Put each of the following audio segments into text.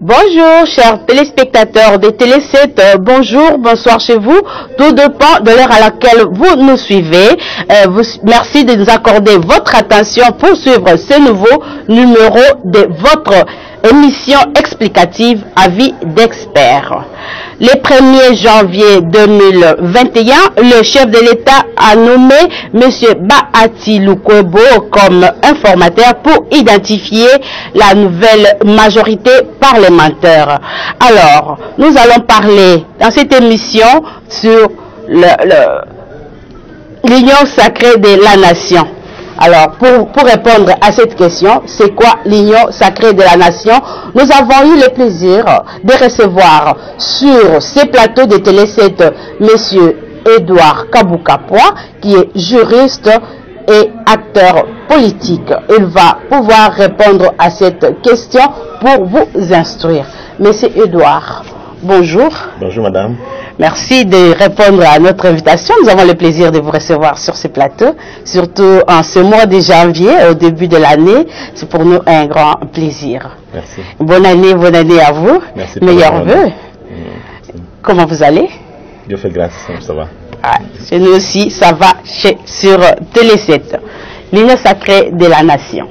Bonjour chers téléspectateurs de Télé 7, bonjour, bonsoir chez vous, tout dépend de l'heure à laquelle vous nous suivez. Merci de nous accorder votre attention pour suivre ce nouveau numéro de votre émission explicative Avis d'experts. Le 1er janvier 2021, le chef de l'État a nommé M. Bahati Lukwebo comme informateur pour identifier la nouvelle majorité parlementaire. Alors, nous allons parler dans cette émission sur l'union sacrée de la nation. Alors, pour répondre à cette question, c'est quoi l'union sacrée de la nation? Nous avons eu le plaisir de recevoir sur ces plateaux de Télé 7 M. Edouard Kaboukapoa, qui est juriste et acteur politique. Il va pouvoir répondre à cette question pour vous instruire. Monsieur Edouard, bonjour. Bonjour madame. Merci de répondre à notre invitation. Nous avons le plaisir de vous recevoir sur ce plateau, surtout en ce mois de janvier, au début de l'année. C'est pour nous un grand plaisir. Merci. Bonne année à vous. Merci. Meilleurs vœux. Comment vous allez? Dieu fait grâce, ça va. Ah, chez nous aussi, ça va sur Télé 7. L'union sacrée de la nation.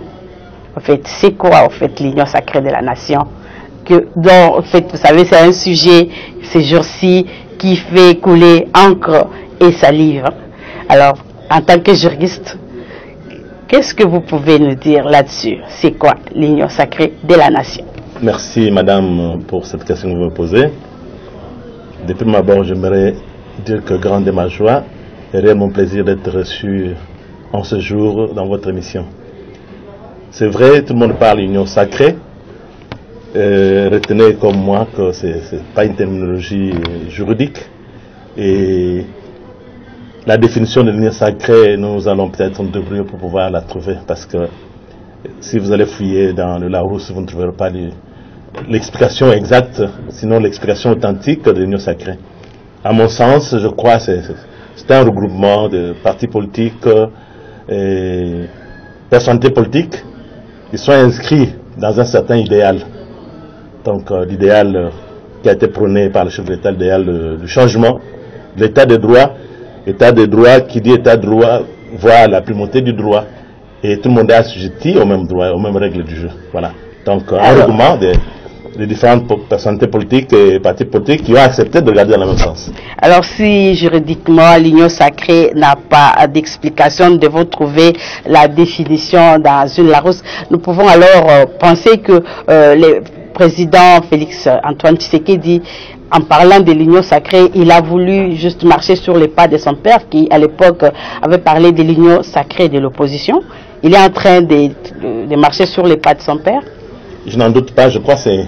En fait, c'est quoi en fait l'union sacrée de la nation? En fait, vous savez, c'est un sujet ces jours-ci qui fait couler encre et salive. Alors, en tant que juriste, qu'est-ce que vous pouvez nous dire là-dessus? C'est quoi l'union sacrée de la nation? Merci madame pour cette question que vous me posez. Depuis ma part, j'aimerais dire que grande est ma joie et réel mon plaisir d'être reçu en ce jour dans votre émission. C'est vrai, tout le monde parle d'union sacrée. Retenez comme moi que ce n'est pas une terminologie juridique et la définition de l'union sacrée, nous allons peut-être nous débrouiller pour pouvoir la trouver, parce que si vous allez fouiller dans le Larousse, vous ne trouverez pas l'explication exacte, sinon l'explication authentique de l'union sacrée. À mon sens, je crois que c'est un regroupement de partis politiques et personnalités politiques qui sont inscrits dans un certain idéal. Donc l'idéal qui a été prôné par le chef de l'État, l'idéal du changement, l'état de droit. L'état de droit, qui dit état de droit, voit la primauté du droit. Et tout le monde est assujetti aux mêmes droits, aux mêmes règles du jeu. Voilà. Donc un regroupement des différentes personnalités politiques et partis politiques qui ont accepté de regarder dans le même sens. Alors si juridiquement l'union sacrée n'a pas d'explication, nous devons trouver la définition dans une Larousse. Nous pouvons alors penser que le président Félix Antoine Tshisekedi, en parlant de l'union sacrée, il a voulu juste marcher sur les pas de son père qui à l'époque avait parlé de l'union sacrée de l'opposition. Il est en train de marcher sur les pas de son père? Je n'en doute pas, je crois qu'il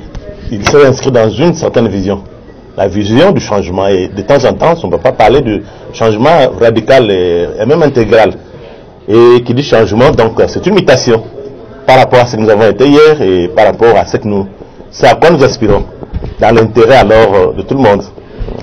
s'est inscrit dans une certaine vision. La vision du changement, et de temps en temps, on ne peut pas parler de changement radical et même intégral. Et qui dit changement, donc c'est une mutation par rapport à ce que nous avons été hier et par rapport à c'est à quoi nous aspirons, dans l'intérêt alors de tout le monde.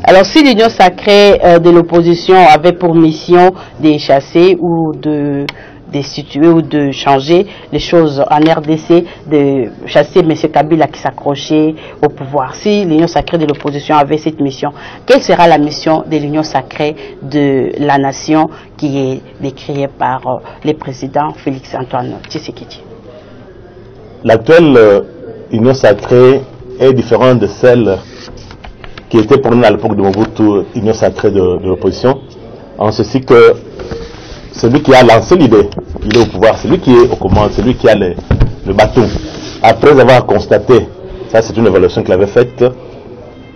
Alors si l'union sacrée de l'opposition avait pour mission de chasser ou de destituer ou de changer les choses en RDC, de chasser M. Kabila qui s'accrochait au pouvoir, si l'union sacrée de l'opposition avait cette mission, quelle sera la mission de l'union sacrée de la nation qui est décriée par le président Félix Antoine Tshisekedi? L'actuelle union sacrée est différente de celle qui était pour nous à l'époque de Mobutu, union sacrée de l'opposition, en ceci que celui qui a lancé l'idée, il est au pouvoir, celui qui est aux commandes, celui qui a le bâton. Après avoir constaté, ça c'est une évaluation qu'il avait faite,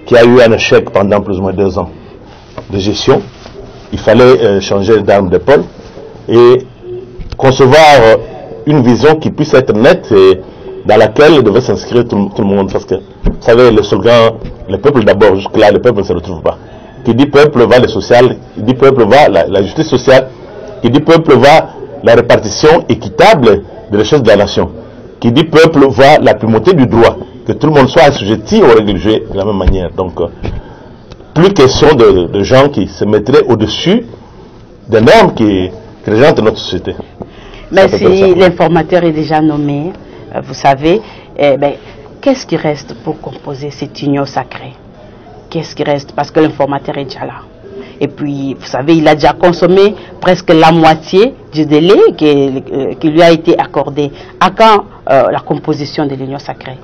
qu'il y a eu un échec pendant plus ou moins 2 ans de gestion, il fallait changer d'arme d'épaule et concevoir une vision qui puisse être nette et dans laquelle devait s'inscrire tout le monde. Parce que, vous savez, le slogan, le peuple d'abord, jusque-là, le peuple ne se retrouve pas. Qui dit peuple va le social, qui dit peuple va la justice sociale, qui dit peuple va la répartition équitable de richesses de la nation, qui dit peuple va la primauté du droit, que tout le monde soit assujetti aux règles du jeu de la même manière. Donc, plus question de gens qui se mettraient au-dessus des normes qui régentent notre société. Mais si l'informateur est déjà nommé, vous savez, qu'est-ce qui reste pour composer cette union sacrée? Qu'est-ce qui reste? Parce que l'informateur est déjà là. Et puis, vous savez, il a déjà consommé presque la moitié du délai qui lui a été accordé. À quand la composition de l'union sacrée?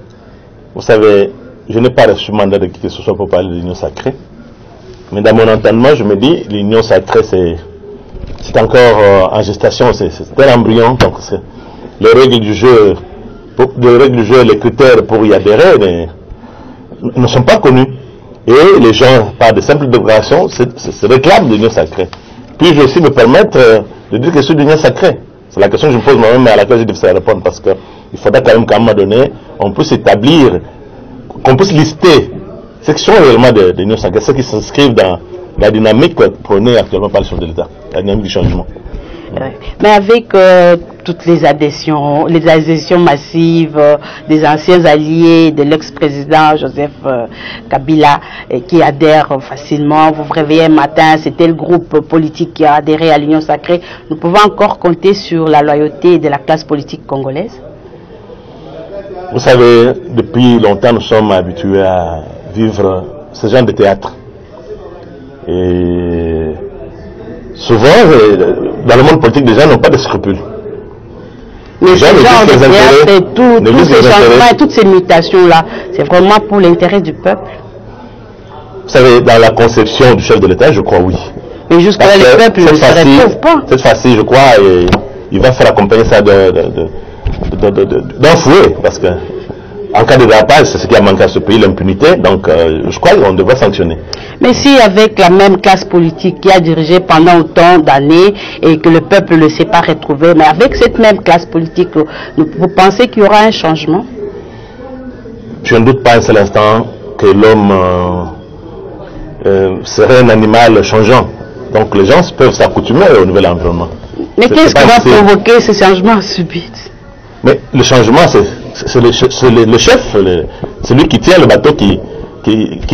Vous savez, je n'ai pas reçu mandat de qui que ce soit pour parler de l'union sacrée. Mais dans mon entendement, je me dis, l'union sacrée, c'est encore en gestation, c'est un embryon. Donc, les règles du jeu, les critères pour y adhérer ne sont pas connus. Et les gens, par de simples déclarations, se réclament de l'union sacrée. Puis je vais aussi me permettre de dire que c'est l'union sacrée. C'est la question que je me pose moi-même, mais à laquelle j'ai difficile à répondre, parce qu'il faudra quand même qu'à un moment donné, on puisse établir, qu'on puisse lister ce qui sont réellement de l'union sacrée, ceux qui s'inscrivent dans la dynamique prônée actuellement par le chef de l'État, la dynamique du changement. Mais avec toutes les adhésions massives des anciens alliés de l'ex-président Joseph Kabila qui adhèrent facilement, vous vous réveillez un matin, c'est tel groupe politique qui a adhéré à l'Union sacrée, nous pouvons encore compter sur la loyauté de la classe politique congolaise? Vous savez, depuis longtemps, nous sommes habitués à vivre ce genre de théâtre. Et souvent, dans le monde politique, les gens n'ont pas de scrupules. Mais ce genre de théâtre, tous ces changements et toutes ces mutations-là, c'est vraiment pour l'intérêt du peuple? Vous savez, dans la conception du chef de l'État, je crois oui. Mais jusque-là, le peuple ne se retrouve pas. Cette fois-ci, je crois, il va faire accompagner ça d'un fouet, parce que en cas de dérapage, c'est ce qui a manqué à ce pays, l'impunité. Donc, je crois qu'on devrait sanctionner. Mais si avec la même classe politique qui a dirigé pendant autant d'années et que le peuple ne s'est pas retrouvé, mais avec cette même classe politique, vous pensez qu'il y aura un changement? Je ne doute pas un seul instant que l'homme serait un animal changeant. Donc, les gens peuvent s'accoutumer au nouvel environnement. Mais qu'est-ce qui va provoquer ce changement subit? Mais le changement, c'est le chef, celui qui tient le bateau, qui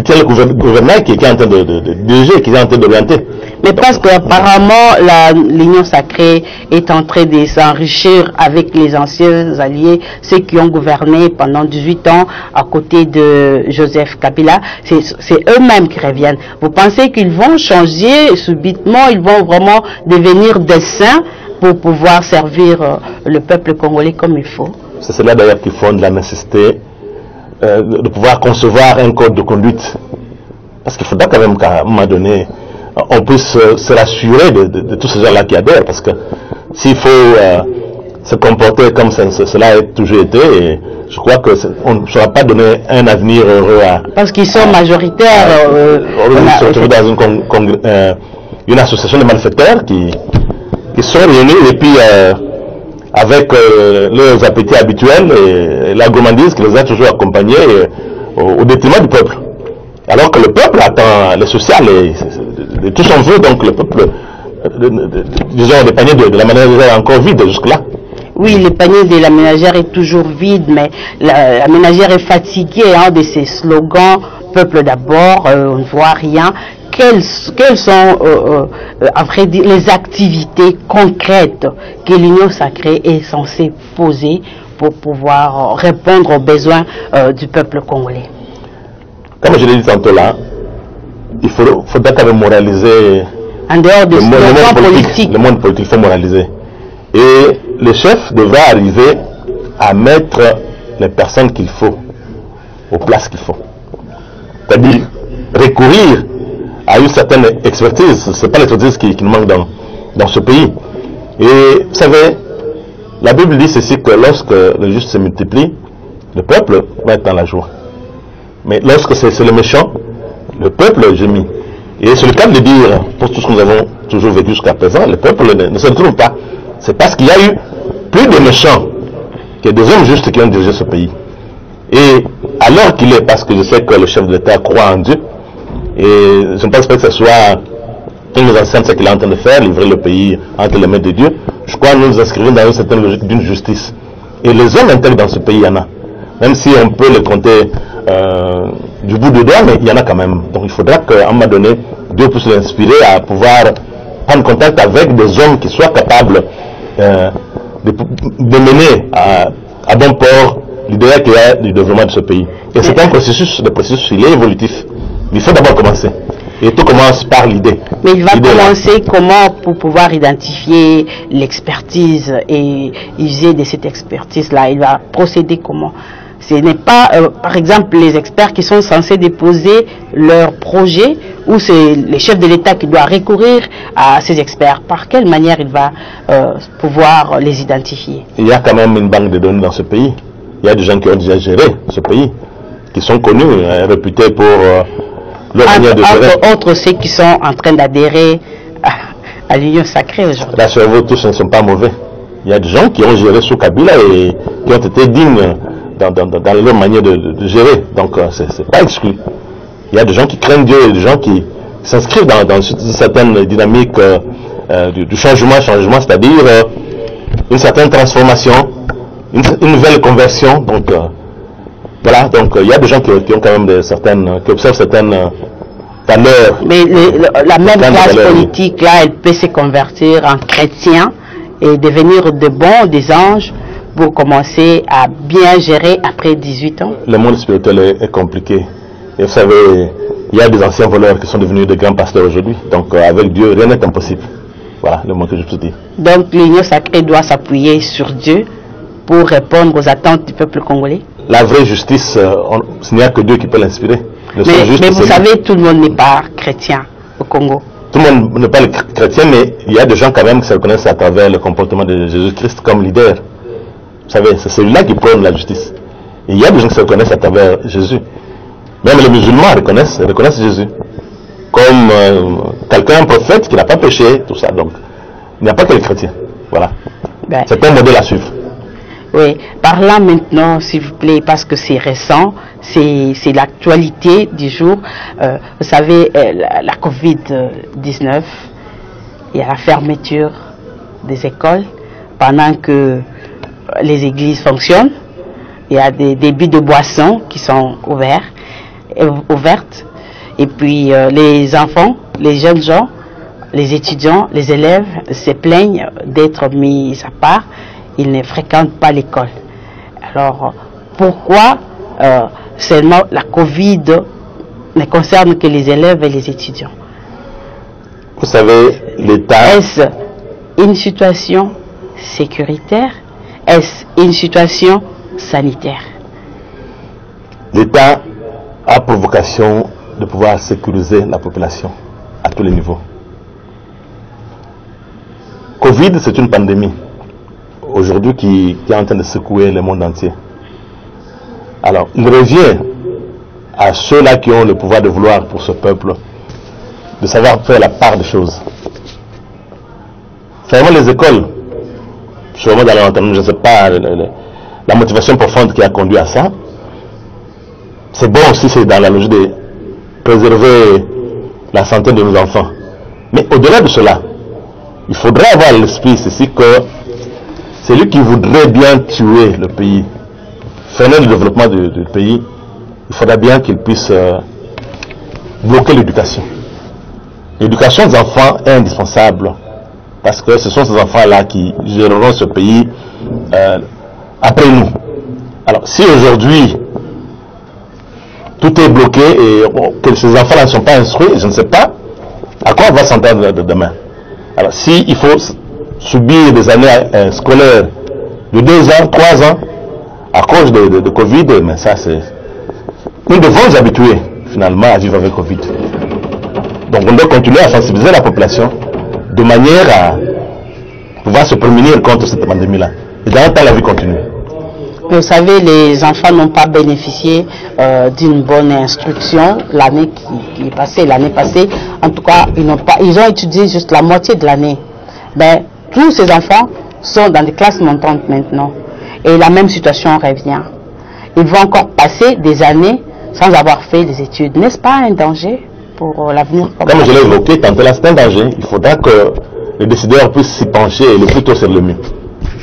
tient le gouvernement, qui est en train de diriger, qui est en train d'orienter. Mais parce qu'apparemment, l'Union sacrée est en train de s'enrichir avec les anciens alliés, ceux qui ont gouverné pendant 18 ans à côté de Joseph Kabila, c'est eux-mêmes qui reviennent. Vous pensez qu'ils vont changer subitement, ils vont vraiment devenir des saints pour pouvoir servir le peuple congolais comme il faut? C'est cela d'ailleurs qui fonde la nécessité de pouvoir concevoir un code de conduite. Parce qu'il faudra quand même qu'à un moment donné, on puisse se rassurer de tous ces gens-là qui adhèrent. Parce que s'il faut se comporter comme cela a toujours été, et je crois qu'on ne saura pas donner un avenir heureux à... Parce qu'ils sont majoritaires. On se retrouve dans une association de malfaiteurs qui sont réunis et puis avec leurs appétits habituels et la gourmandise qui les a toujours accompagnés au détriment du peuple. Alors que le peuple attend le social et tout son vœu, donc le peuple, disons, les paniers de la ménagère est encore vide jusque-là. Oui, le panier de la ménagère est toujours vide, mais la ménagère est fatiguée de ses slogans, peuple d'abord, on ne voit rien. Quelles sont, à vrai dire, les activités concrètes que l'Union sacrée est censée poser pour pouvoir répondre aux besoins du peuple congolais? Comme je l'ai dit tantôt là, il faudra quand même moraliser. En dehors de le monde politique, il faut moraliser. Et le chef devra arriver à mettre les personnes qu'il faut aux places qu'il faut. C'est-à-dire recourir à une certaine expertise. Ce n'est pas l'expertise qui nous manque dans ce pays. Et vous savez, la Bible dit ceci, que lorsque le juste se multiplie, le peuple va être dans la joie. Mais lorsque c'est le méchant, le peuple gémit. Et c'est le cas de le dire, pour tout ce que nous avons toujours vécu jusqu'à présent, le peuple ne se retrouve pas. C'est parce qu'il y a eu plus de méchants que des hommes justes qui ont dirigé ce pays. Et alors qu'il est, parce que je sais que le chef de l'État croit en Dieu, et je ne pense pas que ce soit qu'il nous enseigne ce qu'il est en train de faire, livrer le pays entre les mains de Dieu. Je crois que nous nous inscrivons dans une certaine logique d'une justice. Et les hommes intègres dans ce pays, il y en a. Même si on peut les compter du bout de doigt, mais il y en a quand même. Donc il faudra qu'à un moment donné, Dieu puisse l'inspirer à pouvoir prendre contact avec des hommes qui soient capables de mener à bon port l'idéal qu'il y a du développement de ce pays. Et c'est un processus, le processus, il est évolutif. Il faut d'abord commencer. Et tout commence par l'idée. Mais il va commencer comment pour pouvoir identifier l'expertise et user de cette expertise-là? Il va procéder comment? Ce n'est pas, par exemple, les experts qui sont censés déposer leur projet, ou c'est les chefs de l'État qui doivent recourir à ces experts. Par quelle manière il va pouvoir les identifier? Il y a quand même une banque de données dans ce pays. Il y a des gens qui ont déjà géré ce pays, qui sont connus, réputés pour leur manière de gérer. Autres ceux qui sont en train d'adhérer à l'Union sacrée aujourd'hui. Là, sur vous, tous ne sont pas mauvais. Il y a des gens qui ont géré sous Kabila et qui ont été dignes dans leur manière de gérer. Donc, c'est pas exclu. Il y a des gens qui craignent Dieu et des gens qui s'inscrivent dans une certaine dynamique du changement, c'est-à-dire une certaine transformation, une nouvelle conversion. Donc, voilà. Donc, il y a des gens qui ont quand même qui observent certaines valeurs. Mais la même classe politique, là, elle peut se convertir en chrétien et devenir de bons, des anges, pour commencer à bien gérer après 18 ans. Le monde spirituel est compliqué. Et vous savez, il y a des anciens voleurs qui sont devenus de grands pasteurs aujourd'hui. Donc avec Dieu, rien n'est impossible. Voilà le mot que je peux dire. Donc l'Union sacrée doit s'appuyer sur Dieu pour répondre aux attentes du peuple congolais. La vraie justice, il n'y a que Dieu qui peut l'inspirer. Mais vous savez, tout le monde n'est pas chrétien au Congo. Tout le monde n'est pas chrétien, mais il y a des gens quand même qui se reconnaissent à travers le comportement de Jésus-Christ comme leader. Vous savez, c'est celui-là qui prône la justice. Et il y a des gens qui se reconnaissent à travers Jésus. Même les musulmans reconnaissent Jésus. Comme quelqu'un, un prophète qui n'a pas péché, tout ça. Donc, il n'y a pas que les chrétiens. Voilà. Ben, c'est un modèle à suivre. Oui. Parlons maintenant, s'il vous plaît, parce que c'est récent, c'est l'actualité du jour. Vous savez, la Covid-19, il y a la fermeture des écoles pendant que les églises fonctionnent. Il y a des débits de boissons qui sont ouvertes. Et puis les enfants, les jeunes gens, les étudiants, les élèves se plaignent d'être mis à part. Ils ne fréquentent pas l'école. Alors, pourquoi seulement la Covid ne concerne que les élèves et les étudiants? Vous savez, l'État... Est-ce une situation sécuritaire? Est-ce une situation sanitaire? L'État a pour vocation de pouvoir sécuriser la population à tous les niveaux. Covid, c'est une pandémie aujourd'hui qui est en train de secouer le monde entier. Alors, il revient à ceux-là qui ont le pouvoir de vouloir pour ce peuple de savoir faire la part des choses. Fermons les écoles. Sûrement dans l'entendement, je ne sais pas la motivation profonde qui a conduit à ça. C'est bon aussi, c'est dans la logique de préserver la santé de nos enfants. Mais au-delà de cela, il faudrait avoir l'esprit ceci que celui qui voudrait bien tuer le pays, freiner le développement du pays, il faudra bien qu'il puisse bloquer l'éducation. L'éducation des enfants est indispensable parce que ce sont ces enfants-là qui géreront ce pays après nous. Alors, si aujourd'hui tout est bloqué et que ces enfants-là ne sont pas instruits, je ne sais pas à quoi on va s'entendre demain. Alors, s'il faut subir des années scolaires de 2 ans, 3 ans, à cause de Covid, mais ça c'est... Nous devons nous habituer finalement à vivre avec Covid. Donc on doit continuer à sensibiliser la population de manière à pouvoir se prémunir contre cette pandémie-là. Et dans le temps, la vie continue. Vous savez, les enfants n'ont pas bénéficié d'une bonne instruction l'année qui est passée, l'année passée. En tout cas, ils ont étudié juste la moitié de l'année. Ben, tous ces enfants sont dans des classes montantes maintenant. Et la même situation revient. Ils vont encore passer des années sans avoir fait des études. N'est-ce pas un danger pour l'avenir? Comme je l'ai évoqué, tantôt là, c'est un danger. Il faudra que les décideurs puissent s'y pencher le plus tôt sur le mieux.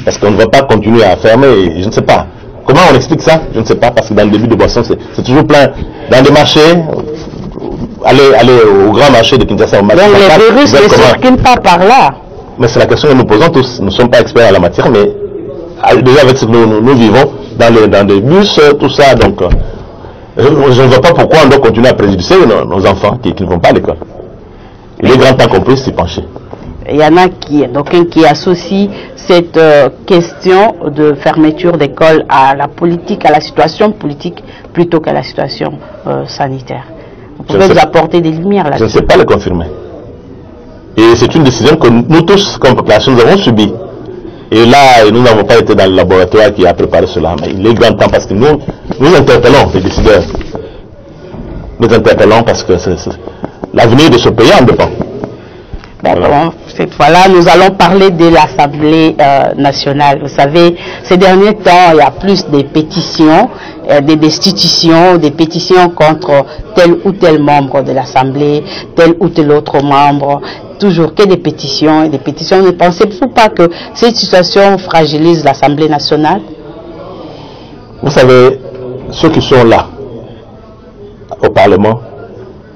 Parce qu'on ne va pas continuer à fermer, et je ne sais pas. Comment on explique ça? Je ne sais pas, parce que dans le début de boisson, c'est toujours plein. Dans des marchés, aller au grand marché de Kinshasa, au marché. Donc les virus ne circulent pas par là. Mais c'est la question que nous posons tous. Nous ne sommes pas experts en la matière, mais déjà avec ce que nous vivons, dans des bus, tout ça. Donc, je ne vois pas pourquoi on doit continuer à préjudicer nos enfants qui ne vont pas à l'école. Il est grand temps qu'on puisse s'y pencher. Il y en a qui associent cette question de fermeture d'école à la politique, à la situation politique, plutôt qu'à la situation sanitaire. Vous pouvez nous apporter des lumières là-dessus? Je ne sais pas le confirmer. Et c'est une décision que nous tous, comme population, nous avons subie. Et là, nous n'avons pas été dans le laboratoire qui a préparé cela. Mais il est grand temps parce que nous interpellons les décideurs. Nous interpellons parce que l'avenir de ce pays en dépend. Bon, cette fois-là, nous allons parler de l'Assemblée nationale. Vous savez, ces derniers temps, il y a plus de pétitions, des destitutions, des pétitions contre tel ou tel membre de l'Assemblée, tel ou tel autre membre. Toujours que des pétitions et des pétitions. Ne pensez-vous pas que cette situation fragilise l'Assemblée nationale? Vous savez, ceux qui sont là, au Parlement,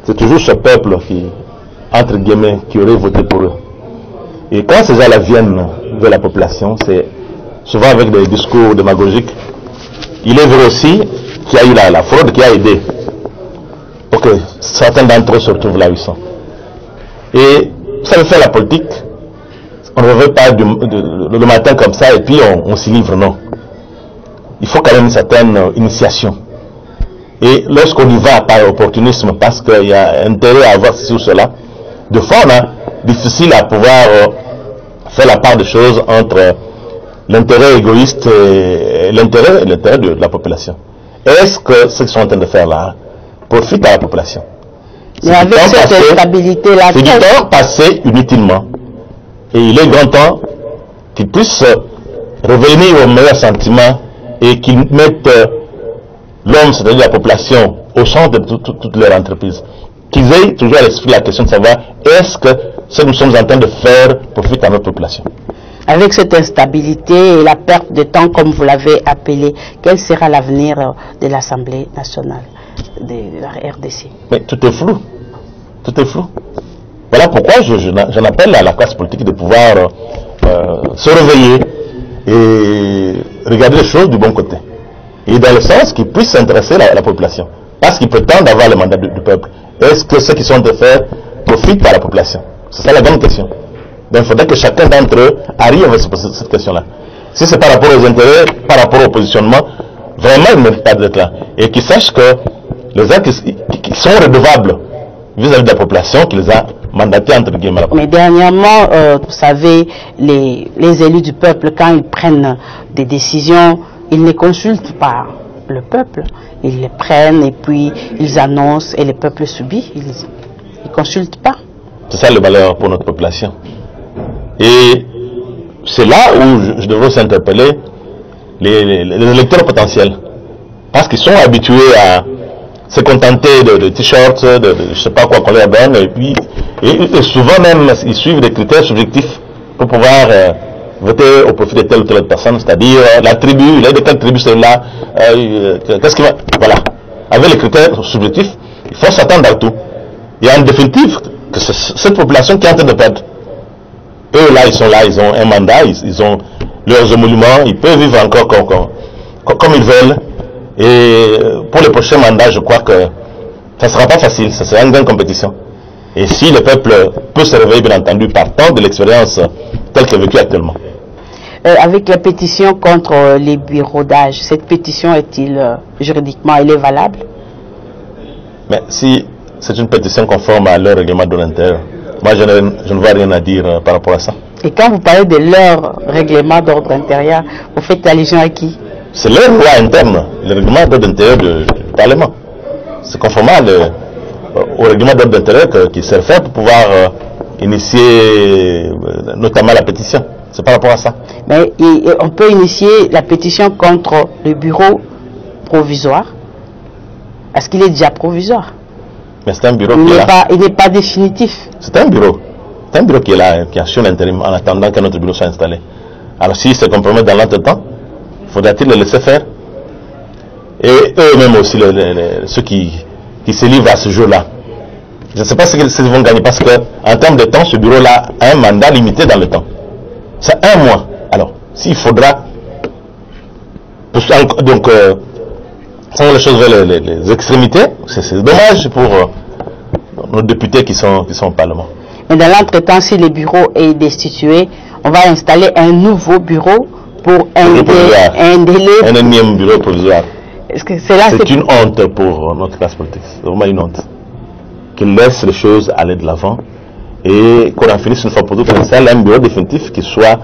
c'est toujours ce peuple qui, entre guillemets, qui aurait voté pour eux. Et quand ces gens-là viennent de la population, c'est souvent avec des discours démagogiques. Il est vrai aussi qu'il y a eu la fraude qui a aidé pour que certains d'entre eux se retrouvent là où ils sont. Et ça veut faire la politique. On ne veut pas le matin comme ça et puis on s'y livre, non. Il faut quand même une certaine initiation. Et lorsqu'on y va par opportunisme, parce qu'il y a intérêt à avoir ceci ou cela, de fois on a difficile à pouvoir faire la part des choses entre l'intérêt égoïste et l'intérêt de la population. Est-ce que ce qu'ils sont en train de faire là profite à la population? Mais avec cette stabilité-là, c'est du temps passé inutilement. Et il est grand temps qu'ils puissent revenir aux meilleurs sentiments et qu'ils mettent l'homme, c'est-à-dire la population, au centre de toutes leurs entreprises. Qu'ils aient toujours à l'esprit la question de savoir est-ce que ce que nous sommes en train de faire profite à notre population. Avec cette instabilité et la perte de temps, comme vous l'avez appelé, quel sera l'avenir de l'Assemblée nationale, de la RDC? Mais tout est flou. Tout est flou. Voilà pourquoi j'en appelle à la classe politique de pouvoir se réveiller et regarder les choses du bon côté. Et dans le sens qu'ils puissent s'intéresser à la population. Parce qu'ils prétendent avoir le mandat du peuple. Est-ce que ce qu'ils sont en train de faire profite à la population? C'est ça la bonne question. Donc il faudrait que chacun d'entre eux arrive à se poser cette question-là. Si c'est par rapport aux intérêts, par rapport au positionnement, vraiment ils ne méritent pas d'être là. Et qu'ils sachent que les gens qui sont redevables vis-à-vis de la population qui les a mandatés entre guillemets. Mais dernièrement, vous savez, les élus du peuple, quand ils prennent des décisions, ils ne consultent pas le peuple. Ils les prennent et puis ils annoncent et le peuple subit. Ils ne consultent pas. C'est ça le malheur pour notre population. Et c'est là où je devrais s'interpeller les électeurs potentiels. Parce qu'ils sont habitués à se contenter de t-shirts, de je ne sais pas quoi qu'on leur donne, et puis et souvent même ils suivent des critères subjectifs pour pouvoir voter au profit de telle ou telle personne, c'est-à-dire la tribu, il est de quelle tribu c'est-là, qu'est-ce qu'il va... Voilà. Avec les critères subjectifs, il faut s'attendre à tout. Et en définitive, que c'est cette population qui est en train de perdre. Eux là, ils sont là, ils ont un mandat, ils ont leurs émoluments, ils peuvent vivre encore comme ils veulent. Et pour le prochain mandat, je crois que ça ne sera pas facile, ça sera une grande compétition. Et si le peuple peut se réveiller, bien entendu, partant de l'expérience telle qu'elle est vécue actuellement. Avec la pétition contre les bureaux d'âge, cette pétition est-il juridiquement, elle est valable? Mais si c'est une pétition conforme à leur règlement de l'intérieur, moi je ne vois rien à dire par rapport à ça. Et quand vous parlez de leur règlement d'ordre intérieur, vous faites allusion à qui? C'est leur loi interne, le règlement d'ordre intérieur du Parlement. C'est conformément au règlement d'ordre intérieur qui sert fait pour pouvoir initier notamment la pétition. C'est par rapport à ça. Mais on peut initier la pétition contre le bureau provisoire. Est-ce qu'il est déjà provisoire? Mais c'est un bureau qui est là. Il n'est pas définitif. C'est un bureau. C'est un bureau qui est là, qui assure l'intérim en attendant que notre bureau soit installé. Alors s'il se compromet dans l'entretemps, faudra-t-il le laisser faire? Et eux-mêmes aussi, ceux qui se livrent à ce jour-là. Je ne sais pas ce qu'ils vont gagner parce qu'en termes de temps, ce bureau-là a un mandat limité dans le temps. C'est 1 mois. Alors, s'il faudra, pour Donc, sans les choses vers les extrémités, c'est dommage pour nos députés qui sont au Parlement. Mais dans l'entretemps, si le bureau est destitué, on va installer un nouveau bureau pour un délai. Un énième bureau provisoire. C'est une honte pour notre classe politique. C'est vraiment une honte. Qu'ils laissent les choses aller de l'avant et qu'on en finisse une fois pour toutes, qu'on installe un bureau définitif qui soit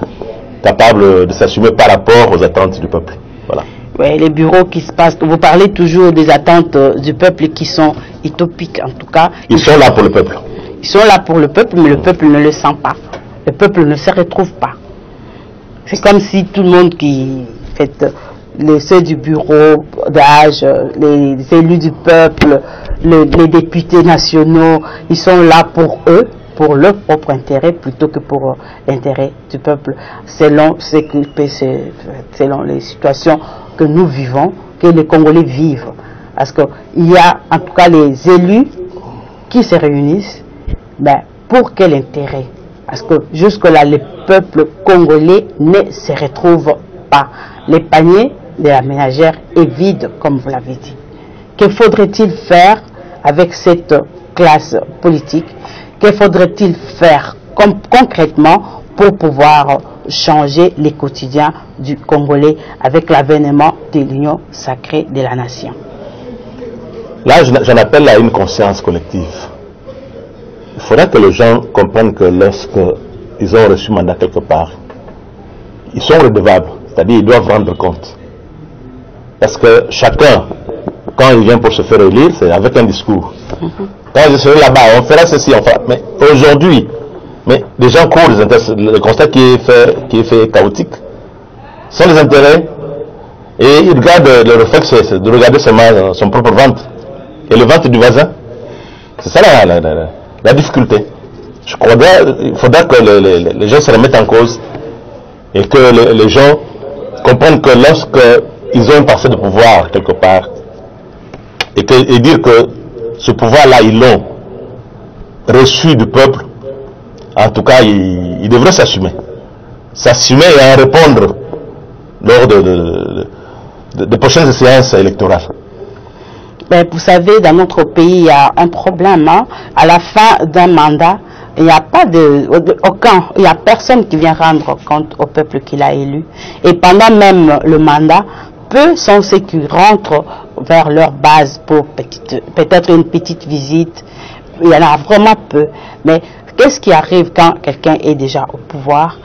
capable de s'assumer par rapport aux attentes du peuple. Voilà. Oui, les bureaux qui se passent, vous parlez toujours des attentes du peuple qui sont utopiques en tout cas. Ils sont là pour le peuple. Ils sont là pour le peuple, mais le peuple ne le sent pas. Le peuple ne se retrouve pas. C'est comme si tout le monde qui fait ceux du bureau d'âge, les élus du peuple, les députés nationaux, ils sont là pour eux, pour leur propre intérêt plutôt que pour l'intérêt du peuple, selon les situations que nous vivons, que les Congolais vivent. Parce qu'il y a en tout cas les élus qui se réunissent, ben, pour quel intérêt? Parce que jusque-là, le peuple congolais ne se retrouve pas. Les paniers de la ménagère est vide, comme vous l'avez dit. Que faudrait-il faire avec cette classe politique? Que faudrait-il faire concrètement pour pouvoir changer les quotidiens du Congolais avec l'avènement de l'union sacrée de la nation? Là, j'en appelle à une conscience collective. Il faudrait que les gens comprennent que lorsqu'ils ont reçu mandat quelque part, ils sont redevables, c'est-à-dire ils doivent rendre compte. Parce que chacun, quand il vient pour se faire élire, c'est avec un discours. Quand je serai là-bas, on fera ceci, on fera. Mais aujourd'hui, les gens courent le constat qui est fait chaotique. Ce sont les intérêts. Et ils regardent, le réflexe, c'est de regarder seulement son propre ventre. Et le ventre du voisin. C'est ça la difficulté. Je crois qu'il faudra que les gens se remettent en cause et que les gens comprennent que lorsqu'ils ont une parcelle de pouvoir quelque part et dire que ce pouvoir-là, ils l'ont reçu du peuple, en tout cas, ils devraient s'assumer. S'assumer et en répondre lors de prochaines séances électorales. Ben, vous savez, dans notre pays, il y a un problème. Hein? À la fin d'un mandat, il n'y a pas il n'y a personne qui vient rendre compte au peuple qui l'a élu. Et pendant même le mandat, peu sont ceux qui rentrent vers leur base pour peut-être une petite visite. Il y en a vraiment peu. Mais qu'est-ce qui arrive quand quelqu'un est déjà au pouvoir?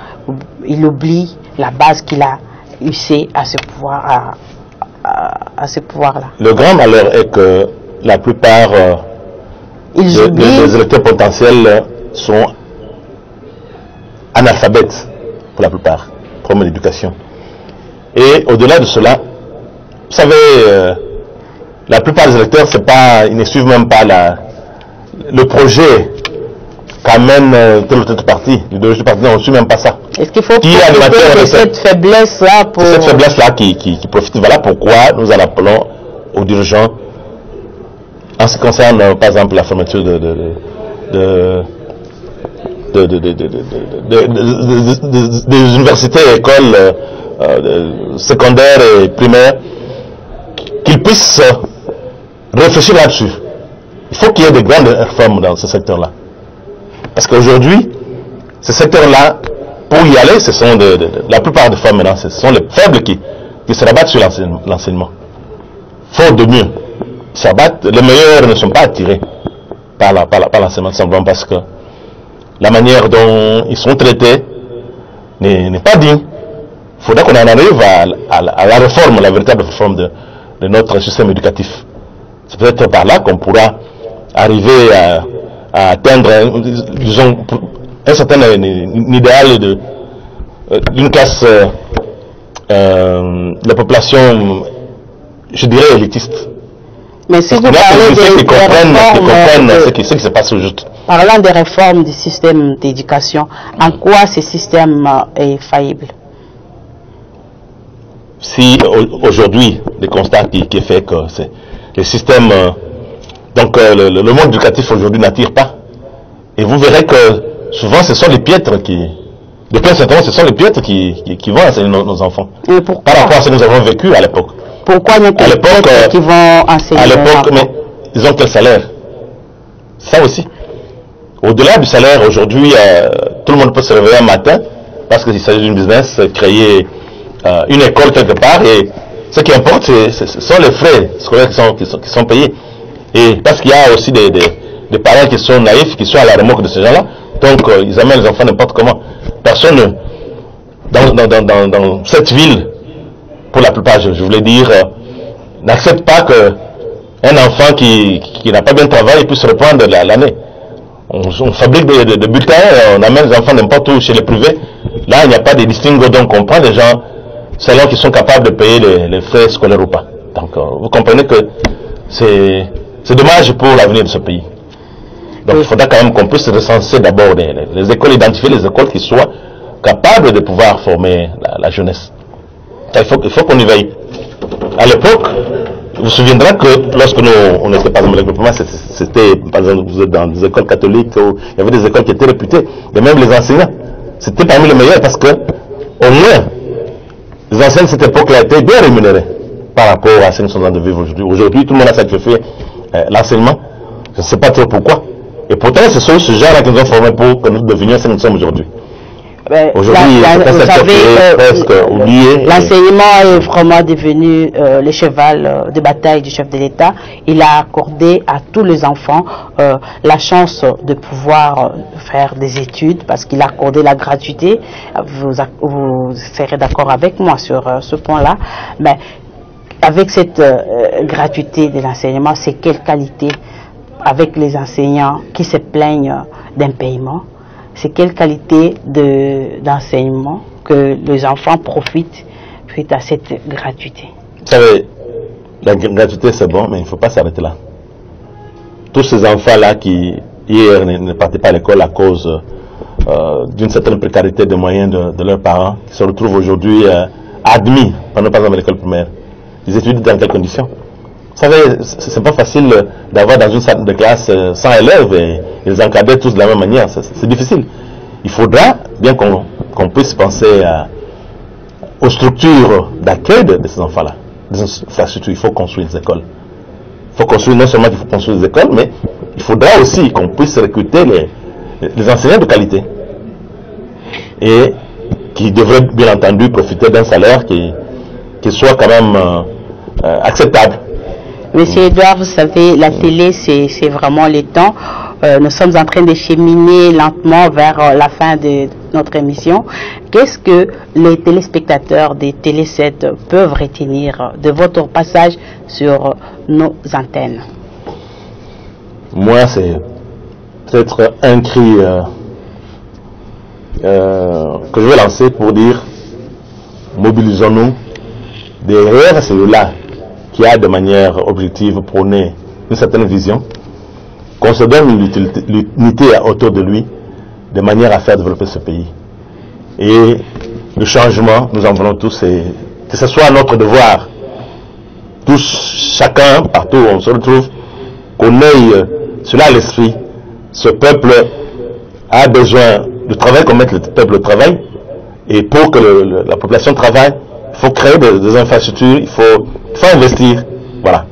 Il oublie la base qu'il a usée à ce pouvoir. À ce pouvoir-là. Le grand malheur est que la plupart des électeurs potentiels sont analphabètes, pour la plupart, problème d'éducation. Et au-delà de cela, vous savez, la plupart des électeurs, ils ne suivent même pas le projet qu'amène tel ou tel parti. Le parti ne suit même pas ça. Est-ce qu'il faut profiter de cette faiblesse-là pour... Cette faiblesse-là qui profite. Voilà pourquoi nous en appelons aux dirigeants en ce qui concerne, par exemple, la fermeture des universités et écoles secondaires et primaires, qu'ils puissent réfléchir là-dessus. Il faut qu'il y ait de grandes réformes dans ce secteur-là. Parce qu'aujourd'hui, ce secteur-là, pour y aller, ce sont la plupart des femmes maintenant, ce sont les faibles qui se rabattent sur l'enseignement. Faute de mieux. Les meilleurs ne sont pas attirés par l'enseignement, simplement parce que la manière dont ils sont traités n'est pas digne. Il faudra qu'on en arrive à la réforme, la véritable réforme de notre système éducatif. C'est peut-être par là qu'on pourra arriver à atteindre, disons, un certain idéal d'une classe de la population, je dirais, élitiste. Mais si vous parlez qui comprennent ce qui se passe juste. Parlant des réformes du système d'éducation, en quoi ce système est faillible? Si aujourd'hui, le constat qui est fait que le système, donc le monde éducatif aujourd'hui n'attire pas. Et vous verrez que souvent ce sont les piètres qui Depuis un certain temps, ce sont les piètres qui vont enseigner nos enfants. Et pourquoi? Par rapport à ce que nous avons vécu à l'époque. Pourquoi il y a que les piètres qui vont enseigner? À l'époque, mais ils ont quel salaire? Ça aussi. Au-delà du salaire, aujourd'hui, tout le monde peut se réveiller un matin parce qu'il s'agit d'une business, créer une école quelque part, et ce qui importe, ce sont les frais scolaires qui sont payés. Et parce qu'il y a aussi des parents qui sont naïfs, qui sont à la remorque de ces gens-là, donc ils amènent les enfants n'importe comment. Personne dans cette ville, pour la plupart, je voulais dire, n'accepte pas qu'un enfant qui n'a pas bien travaillé puisse reprendre l'année. On fabrique des bulletins, on amène les enfants n'importe où chez les privés. Là, il n'y a pas de distinguo, donc on prend des gens selon qu'ils sont capables de payer les frais scolaires ou pas. Donc, vous comprenez que c'est dommage pour l'avenir de ce pays. Donc, il faudra quand même qu'on puisse recenser d'abord les écoles, identifier les écoles qui soient capables de pouvoir former la jeunesse. Il faut qu'on y veille. À l'époque, vous vous souviendrez que lorsque on n'était pas dans le développement, c'était, par exemple, vous êtes dans des écoles catholiques, où il y avait des écoles qui étaient réputées, et même les enseignants, c'était parmi les meilleurs parce que, au moins, les enseignants de cette époque-là étaient bien rémunérés par rapport à ce que nous sommes en train de vivre aujourd'hui. Aujourd'hui, tout le monde a sacrifié l'enseignement. Je ne sais pas trop pourquoi. Et pourtant, ce sont ce genre-là qui nous ont formés pour que nous devenions ce que nous sommes aujourd'hui. Aujourd'hui, presque oublié. L'enseignement est vraiment devenu le cheval de bataille du chef de l'État. Il a accordé à tous les enfants la chance de pouvoir faire des études parce qu'il a accordé la gratuité. Vous serez d'accord avec moi sur ce point-là. Mais avec cette gratuité de l'enseignement, c'est quelle qualité avec les enseignants qui se plaignent d'impayement? C'est quelle qualité d'enseignement que les enfants profitent suite à cette gratuité? Vous savez, la gratuité c'est bon, mais il ne faut pas s'arrêter là. Tous ces enfants-là qui, hier, ne partaient pas à l'école à cause d'une certaine précarité des moyens de leurs parents, qui se retrouvent aujourd'hui admis pendant pas dans l'école primaire. Ils étudient dans quelles conditions? Vous savez, c'est pas facile d'avoir dans une salle de classe 100 élèves et les encadrer tous de la même manière. C'est difficile. Il faudra bien qu'on puisse penser aux structures d'accueil de ces enfants-là. Il faut construire des écoles. Il faut construire, non seulement qu'il faut construire des écoles, mais il faudra aussi qu'on puisse recruter les enseignants de qualité. Et qui devraient bien entendu profiter d'un salaire qui soit quand même acceptable. Monsieur Edouard, vous savez, la télé, c'est vraiment le temps. Nous sommes en train de cheminer lentement vers la fin de notre émission. Qu'est-ce que les téléspectateurs des Télé 7 peuvent retenir de votre passage sur nos antennes? Moi, c'est peut-être un cri que je vais lancer pour dire mobilisons-nous derrière celui-là qui a de manière objective prôné une certaine vision, qu'on se donne l'unité autour de lui, de manière à faire développer ce pays. Et le changement, nous en voulons tous, et que ce soit notre devoir, tous, chacun, partout où on se retrouve, qu'on ait cela à l'esprit. Ce peuple a besoin du travail, qu'on mette le peuple au travail, et pour que la population travaille, il faut créer des infrastructures, il faut investir. Voilà.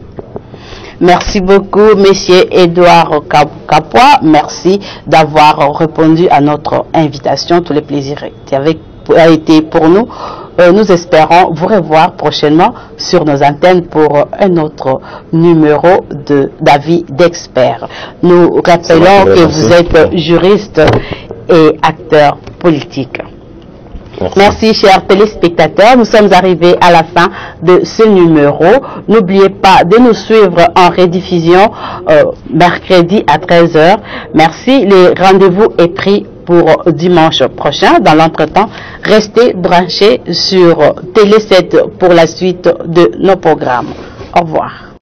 Merci beaucoup, monsieur Edouard Kapoa. Merci d'avoir répondu à notre invitation. Tous les plaisirs a été pour nous. Nous espérons vous revoir prochainement sur nos antennes pour un autre numéro d'avis d'experts. Nous rappelons que vous êtes juriste et acteur politique. Merci, chers téléspectateurs. Nous sommes arrivés à la fin de ce numéro. N'oubliez pas de nous suivre en rediffusion mercredi à 13 h. Merci. Le rendez-vous est pris pour dimanche prochain. Dans l'entretemps, restez branchés sur Télé 7 pour la suite de nos programmes. Au revoir.